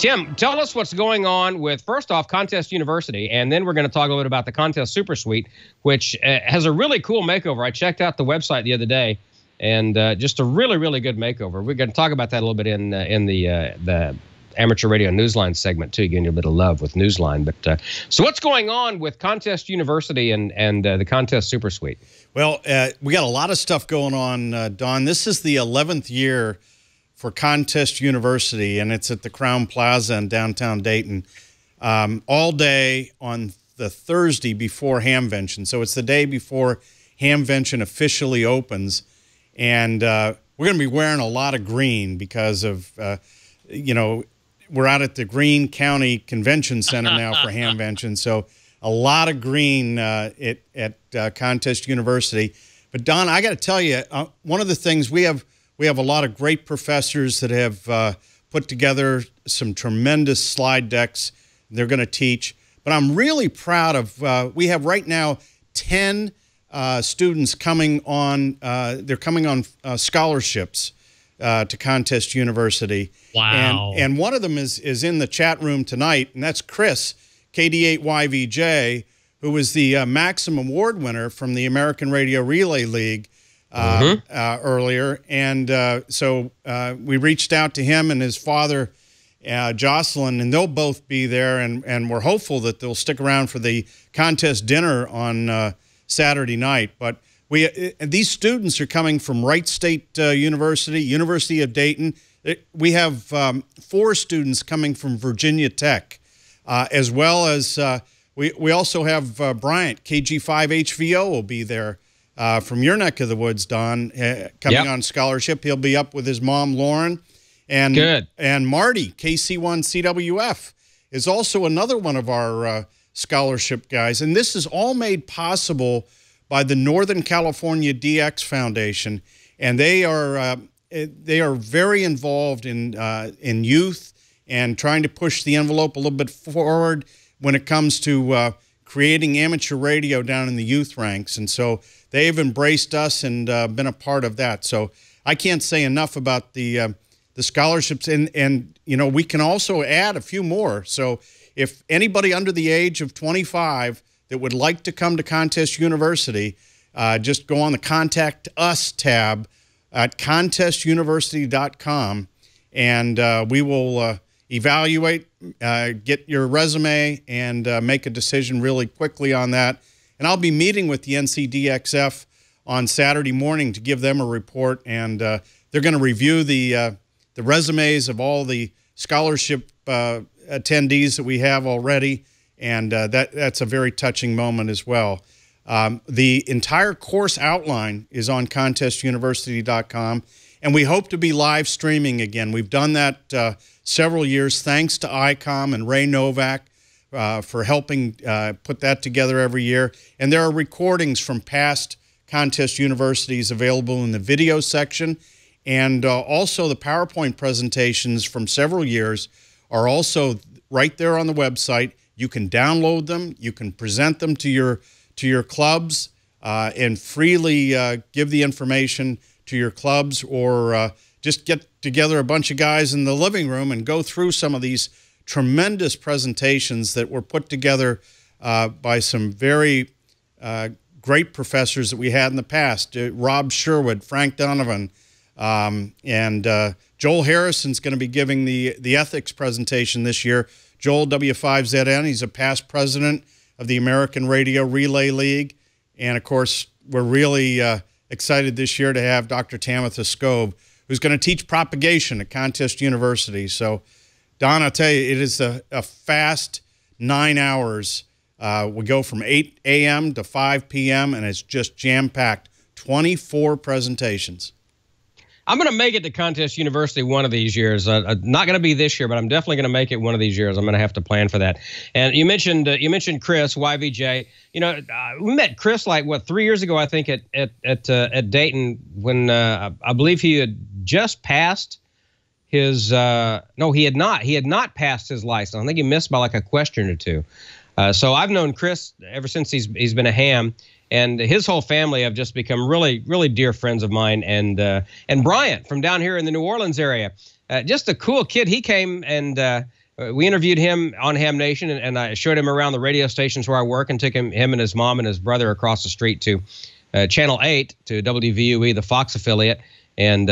Tim, tell us what's going on with, first off, Contest University, and then we're going to talk a little bit about the Contest Super Suite, which has a really cool makeover. I checked out the website the other day, and just a really, really good makeover. We're going to talk about that a little bit in the Amateur Radio Newsline segment, too, getting a bit of love with Newsline. But so what's going on with Contest University and the Contest Super Suite? Well, we got a lot of stuff going on, Don. This is the 11th year for Contest University, and it's at the Crowne Plaza in downtown Dayton, all day on the Thursday before Hamvention. So it's the day before Hamvention officially opens, and we're going to be wearing a lot of green because of, you know, we're out at the Greene County Convention Center now for Hamvention, so a lot of green at Contest University. But Don, I got to tell you, one of the things we have a lot of great professors that have put together some tremendous slide decks they're going to teach. But I'm really proud of, we have right now 10 students coming on, they're coming on scholarships to Contest University. Wow. And one of them is in the chat room tonight, and that's Chris, KD8YVJ, who was the Maxim Award winner from the American Radio Relay League earlier. And so we reached out to him and his father, Jocelyn, and they'll both be there. And we're hopeful that they'll stick around for the contest dinner on Saturday night. But these students are coming from Wright State University, University of Dayton. We have 4 students coming from Virginia Tech, as well as we also have Bryant, KG5HVO will be there. From your neck of the woods, Don, coming on scholarship. He'll be up with his mom, Lauren. And Marty, KC1CWF, is also another one of our scholarship guys. And this is all made possible by the Northern California DX Foundation. And they are very involved in youth and trying to push the envelope a little bit forward when it comes to creating amateur radio down in the youth ranks. And so they've embraced us and been a part of that. So I can't say enough about the scholarships. And you know, we can also add a few more. So if anybody under the age of 25 that would like to come to Contest University, just go on the Contact Us tab at contestuniversity.com, and we will evaluate, get your resume, and make a decision really quickly on that. And I'll be meeting with the NCDXF on Saturday morning to give them a report, and they're going to review the resumes of all the scholarship attendees that we have already, and that's a very touching moment as well. The entire course outline is on contestuniversity.com, and we hope to be live streaming again. We've done that several years, thanks to ICOM and Ray Novak for helping put that together every year. And there are recordings from past Contest Universities available in the video section, and also the PowerPoint presentations from several years are also right there on the website. You can download them, you can present them to your clubs, and freely give the information to your clubs, or just get together a bunch of guys in the living room and go through some of these tremendous presentations that were put together by some very great professors that we had in the past. Rob Sherwood, Frank Donovan, and Joel Harrison's going to be giving the ethics presentation this year. Joel, W5ZN, he's a past president of the American Radio Relay League. And, of course, we're really excited this year to have Dr. Tamitha Scobe, who's going to teach propagation at Contest University. So, Don, I'll tell you, it is a fast 9 hours. We go from 8 a.m. to 5 p.m., and it's just jam-packed, 24 presentations. I'm going to make it to Contest University one of these years. Not going to be this year, but I'm definitely going to make it one of these years. I'm going to have to plan for that. And you mentioned Chris, YVJ. You know, we met Chris like what 3 years ago, I think, at Dayton, when I believe he had just passed his. No, he had not. He had not passed his license. I think he missed by like a question or two. So I've known Chris ever since he's been a ham. And his whole family have just become really, really dear friends of mine. And Bryant from down here in the New Orleans area, just a cool kid. He came and we interviewed him on Ham Nation, and I showed him around the radio stations where I work, and took him and his mom and his brother across the street to Channel 8, to WVUE, the Fox affiliate. And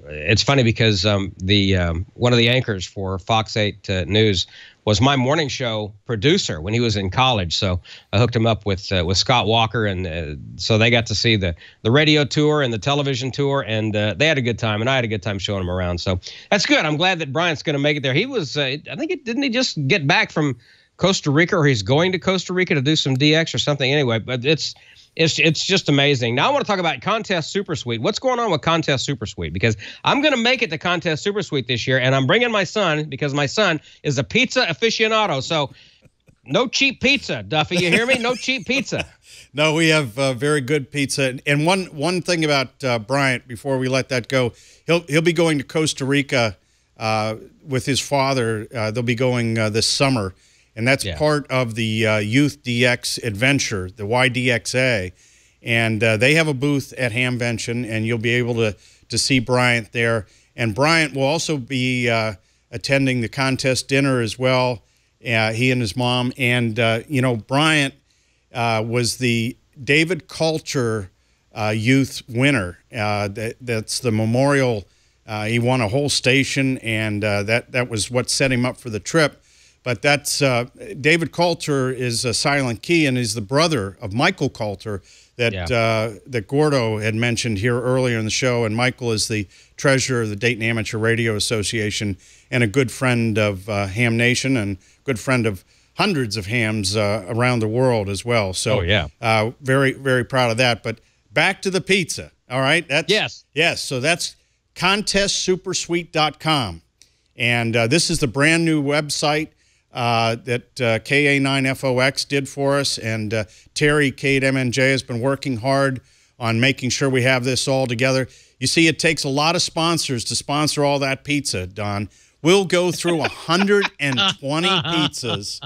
it's funny because one of the anchors for Fox 8 News was my morning show producer when he was in college. So I hooked him up with Scott Walker, and so they got to see the radio tour and the television tour, and they had a good time, and I had a good time showing them around. So that's good. I'm glad that Bryant's going to make it there. He was, I think, didn't he just get back from Costa Rica, or he's going to Costa Rica to do some DX or something? Anyway, but it's just amazing. Now I want to talk about Contest Super Suite. What's going on with Contest Super Suite? Because I'm going to make it to Contest Super Suite this year, and I'm bringing my son because my son is a pizza aficionado. So no cheap pizza, Duffy. You hear me? No cheap pizza. No, we have very good pizza. And one thing about Bryant, before we let that go, he'll be going to Costa Rica with his father. They'll be going this summer. And that's part of the Youth DX Adventure, the YDXA. And they have a booth at Hamvention, and you'll be able to see Bryant there. And Bryant will also be attending the contest dinner as well, he and his mom. And, Bryant was the David Coulter Youth winner. That's the memorial. He won a whole station, and that was what set him up for the trip. But that's David Coulter is a silent key, and he's the brother of Michael Coulter that Gordo had mentioned here earlier in the show. And Michael is the treasurer of the Dayton Amateur Radio Association and a good friend of Ham Nation and good friend of hundreds of hams around the world as well. So very, very proud of that. But back to the pizza. All right. Yes. So that's contestsupersuite.com. And this is the brand new website that KA9FOX did for us, and Terry K8MNJ has been working hard on making sure we have this all together. You see, it takes a lot of sponsors to sponsor all that pizza, Don. We'll go through 120 pizzas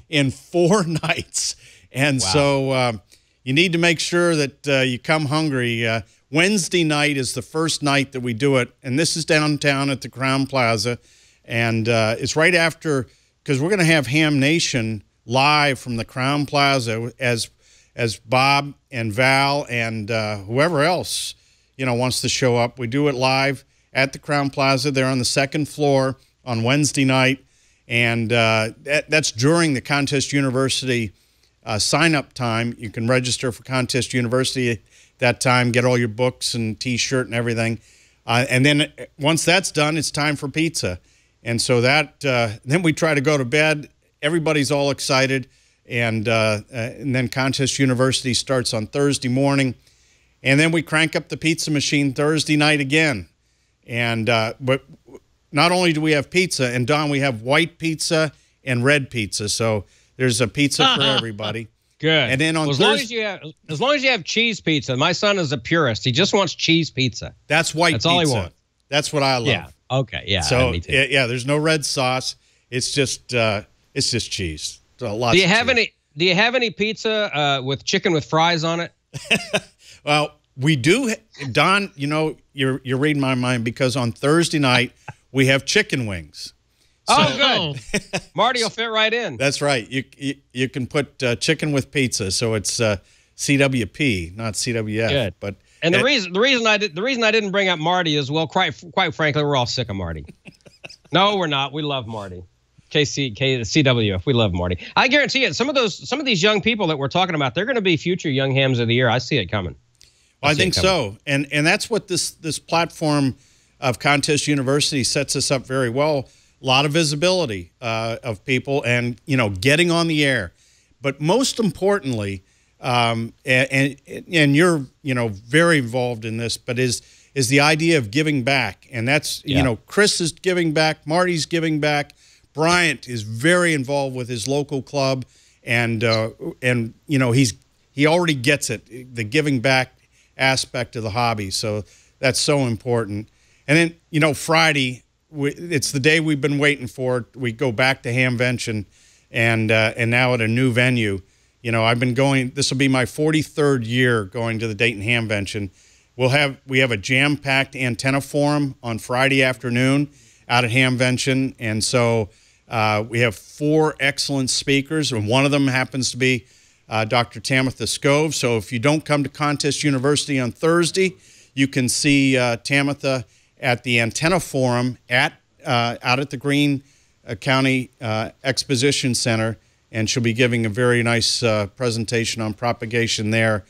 in 4 nights. And so you need to make sure that you come hungry. Wednesday night is the first night that we do it, and this is downtown at the Crowne Plaza. And it's right after, because we're going to have Ham Nation live from the Crowne Plaza as Bob and Val and whoever else wants to show up. We do it live at the Crowne Plaza. They're on the 2nd floor on Wednesday night, and that's during the Contest University sign-up time. You can register for Contest University at that time, get all your books and T-shirt and everything, and then once that's done, it's time for pizza. And so then we try to go to bed. Everybody's all excited, and then Contest University starts on Thursday morning, and then we crank up the pizza machine Thursday night again. And but not only do we have pizza, and Don, we have white pizza and red pizza, so there's a pizza for everybody. Good. And then on as long as you have cheese pizza. My son is a purist. He just wants cheese pizza. That's white pizza. That's all he wants. That's what I love. Yeah. Okay. Yeah. So me too. yeah, there's no red sauce. It's just cheese. So do you have any pizza with chicken with fries on it? Well, we do. Don, you're reading my mind, because on Thursday night we have chicken wings. So, good. Marty will fit right in. That's right. You can put chicken with pizza, so it's CWP, not CWF. Good. But and the reason I didn't bring up Marty is, well, quite frankly, we're all sick of Marty. No, we're not. We love Marty. CWF. We love Marty. I guarantee it. Some of these young people that we're talking about, they're going to be future young hams of the year. I see it coming. I think so. And that's what this platform of Contest University sets us up very well. A lot of visibility of people, and getting on the air. But most importantly, and you're very involved in this, but is the idea of giving back. And that's Chris is giving back, Marty's giving back, Bryant is very involved with his local club, and he already gets it, the giving back aspect of the hobby. So that's so important. And then Friday, it's the day we've been waiting for. We go back to Hamvention, and now at a new venue. I've been going. This will be my 43rd year going to the Dayton Hamvention. We have a jam-packed antenna forum on Friday afternoon out at Hamvention, and so We have 4 excellent speakers, and one of them happens to be Dr. Tamitha Skov. So if you don't come to Contest University on Thursday, you can see Tamitha at the Antenna Forum out at the Greene County Exposition Center, and she'll be giving a very nice presentation on propagation there.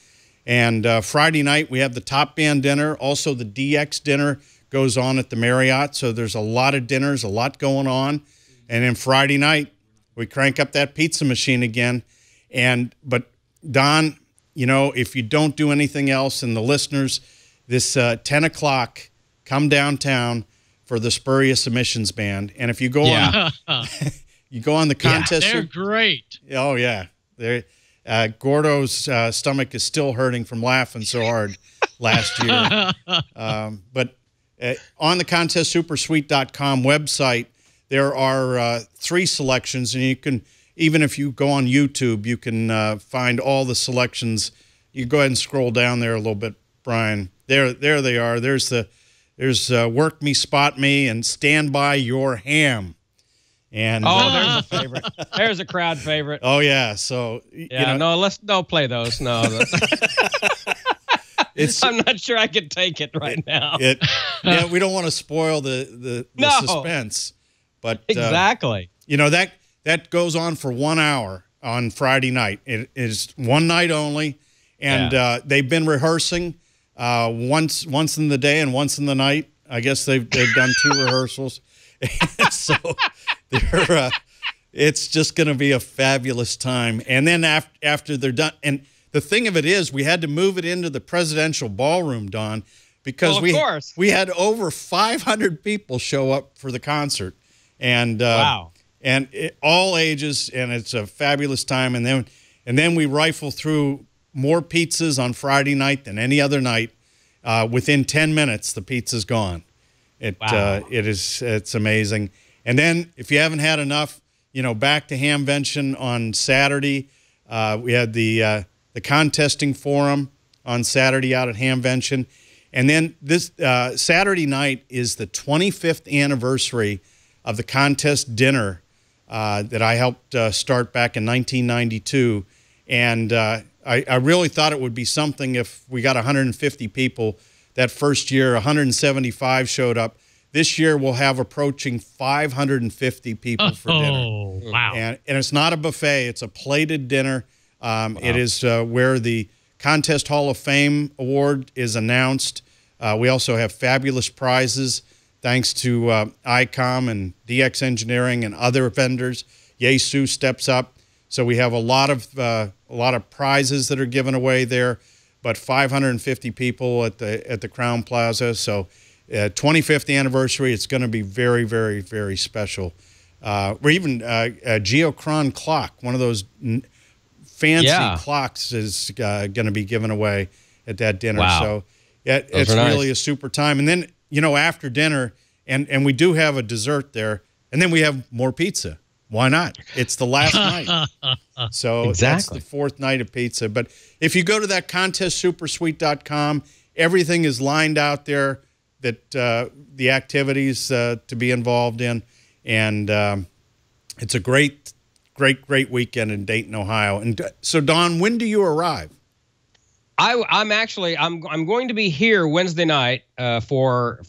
And Friday night, we have the Top Band dinner. Also, the DX dinner goes on at the Marriott, so there's a lot of dinners, a lot going on. And then Friday night, we crank up that pizza machine again. But Don, you know, if you don't do anything else, and the listeners, this 10 o'clock, come downtown for the Spurious Emissions Band. And if you go on, you go on the contest. They're great. Oh yeah, Gordo's stomach is still hurting from laughing so hard last year. But on the contestsupersuite.com website, there are 3 selections, and you can, even if you go on YouTube, you can find all the selections. You go ahead and scroll down there a little bit, Brian. There they are. There's Work Me, Spot Me, and Stand By Your Ham. And there's a favorite. There's a crowd favorite. Oh yeah. So yeah, let's don't play those. No. I'm not sure I can take it right now. Yeah, we don't want to spoil the suspense. But exactly. You know, that goes on for 1 hour on Friday night. It is one night only, and they've been rehearsing once in the day and once in the night. I guess they've done 2 rehearsals, so it's just going to be a fabulous time. And then after they're done, and the thing of it is, we had to move it into the presidential ballroom, Don, because we had over 500 people show up for the concert. And wow. And all ages, and it's a fabulous time. And then we rifle through more pizzas on Friday night than any other night. Within 10 minutes, the pizza's gone. It's amazing. And then if you haven't had enough, you know, back to Hamvention on Saturday. We had the contesting forum on Saturday out at Hamvention, and then this Saturday night is the 25th anniversary of the contest dinner that I helped start back in 1992. And I really thought it would be something if we got 150 people. That first year, 175 showed up. This year, we'll have approaching 550 people for dinner. Oh, wow. And it's not a buffet. It's a plated dinner. Wow. It is where the Contest Hall of Fame Award is announced. We also have fabulous prizes thanks to ICOM and DX Engineering and other vendors. Yaesu steps up. So we have a lot of prizes that are given away there, but 550 people at the Crowne Plaza. So 25th anniversary, it's going to be very, very, very special. Or even a Geochron clock, one of those fancy clocks, is going to be given away at that dinner. Wow. So it's really a super time. And then, you know, after dinner, and we do have a dessert there, and then we have more pizza. Why not? It's the last night. So that's the 4th night of pizza. But if you go to that contestsupersuite.com, everything is lined out there, that the activities to be involved in. And it's a great weekend in Dayton, Ohio. And so, Don, when do you arrive? I'm going to be here Wednesday night for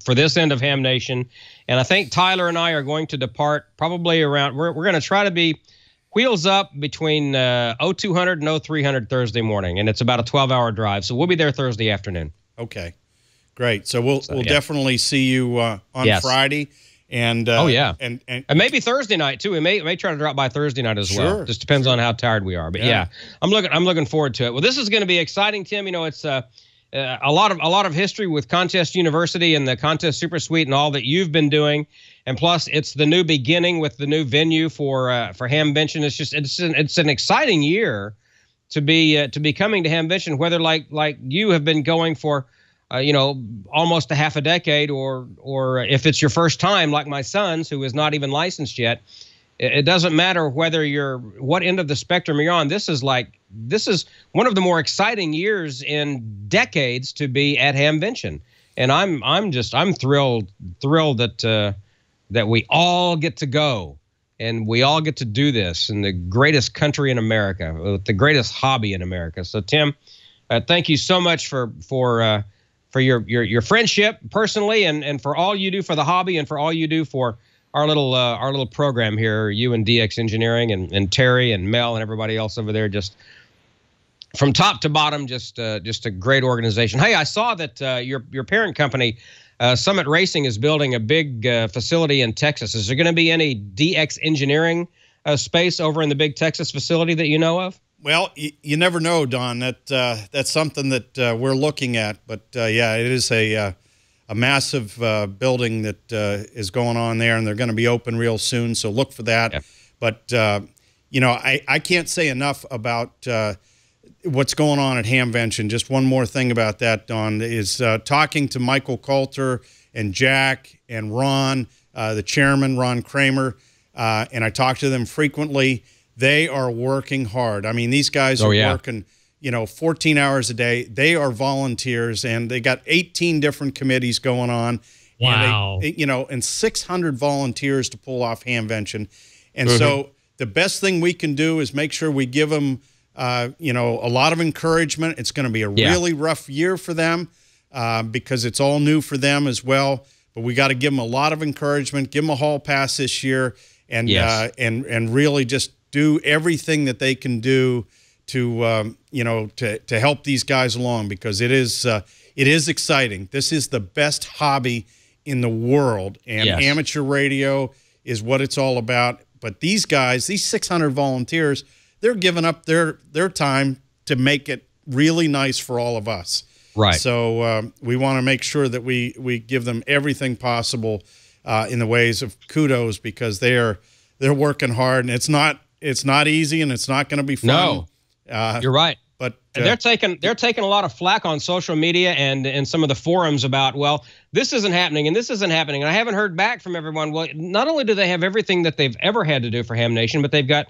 this end of Ham Nation, and I think Tyler and I are going to depart probably around. We're going to try to be wheels up between 0200 and 0300 Thursday morning, and it's about a 12-hour drive, so we'll be there Thursday afternoon. Okay, great. So we'll definitely see you on Friday. And and maybe Thursday night too. We may try to drop by Thursday night as well. Just depends on how tired we are. But yeah, I'm looking forward to it. Well, this is going to be exciting, Tim. You know, it's a lot of history with Contest University and the Contest Super Suite and all that you've been doing. And plus, it's the new beginning with the new venue for Hamvention. It's an exciting year to be coming to Hamvention, whether like you have been going for almost a half a decade, or if it's your first time, like my son's, who is not even licensed yet. It doesn't matter whether what end of the spectrum you're on. This is one of the more exciting years in decades to be at Hamvention, and I'm thrilled that we all get to go and we all get to do this in the greatest country in America, with the greatest hobby in America. So, Tim, thank you so much for your friendship personally, and for all you do for the hobby, and for all you do for our little program here, you and DX Engineering, and Terry and Mel and everybody else over there. Just from top to bottom, just a great organization. Hey, I saw that your parent company, Summit Racing, is building a big facility in Texas. Is there going to be any DX Engineering space over in the big Texas facility that you know of? Well, you never know, Don. That's something that we're looking at. But yeah, it is a massive building that is going on there, and they're going to be open real soon. So look for that. Yeah. But you know, I can't say enough about what's going on at Hamvention. Just one more thing about that, Don, is talking to Michael Coulter and Jack and Ron, the chairman, Ron Kramer, and I talk to them frequently. They are working hard. I mean, these guys are working, you know, 14 hours a day. They are volunteers, and they got 18 different committees going on. Wow. And you know, and 600 volunteers to pull off Hamvention. And so the best thing we can do is make sure we give them, you know, a lot of encouragement. It's going to be a really rough year for them because it's all new for them as well. But we got to give them a lot of encouragement, give them a hall pass this year, and and really just do everything that they can do to you know, to help these guys along, because it is exciting. This is the best hobby in the world, and amateur radio is what it's all about. But these guys, these 600 volunteers, they're giving up their time to make it really nice for all of us. Right. So we want to make sure that we give them everything possible in the ways of kudos, because they're working hard, and it's not easy, and it's not going to be fun. No, you're right. But they're taking a lot of flack on social media and in some of the forums about, well, this isn't happening and this isn't happening, and I haven't heard back from everyone. Well, not only do they have everything that they've ever had to do for Ham Nation, but they've got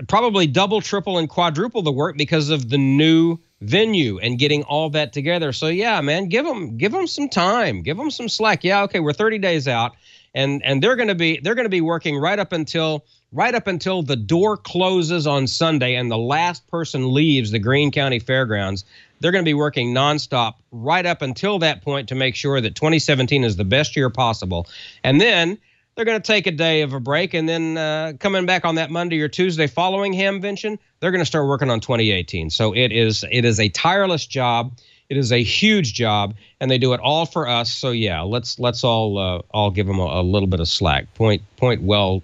probably double, triple, and quadruple the work because of the new venue and getting all that together. So yeah, man, give them some time, give them some slack. Yeah, okay, we're 30 days out, and they're going to be working right up until the door closes on Sunday and the last person leaves the Greene County Fairgrounds. They're going to be working nonstop right up until that point to make sure that 2017 is the best year possible. And then they're going to take a day of a break, and then coming back on that Monday or Tuesday following Hamvention, they're going to start working on 2018. So it is a tireless job. It is a huge job, and they do it all for us. So yeah, let's all give them a little bit of slack. Point well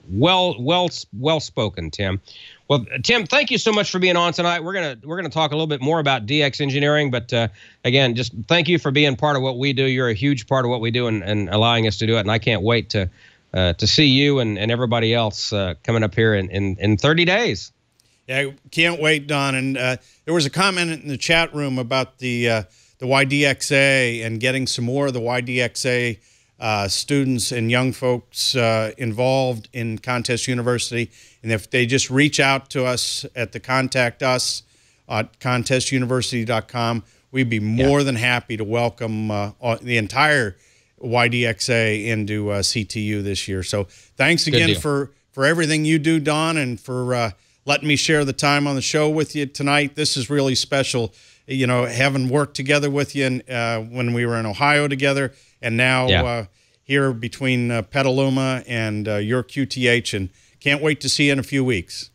spoken, Tim. Well, Tim, thank you so much for being on tonight. We're gonna talk a little bit more about DX Engineering, but again, just thank you for being part of what we do. You're a huge part of what we do, and allowing us to do it. And I can't wait to see you and everybody else coming up here in 30 days. Yeah, can't wait, Don. And there was a comment in the chat room about the YDXA and getting some more of the YDXA students and young folks involved in Contest University. And if they just reach out to us at the contact us at contestuniversity.com, we'd be more than happy to welcome the entire YDXA into CTU this year. So thanks again for everything you do, Don, and for letting me share the time on the show with you tonight. This is really special, you know, having worked together with you when we were in Ohio together, and now here between Petaluma and your QTH, and can't wait to see you in a few weeks.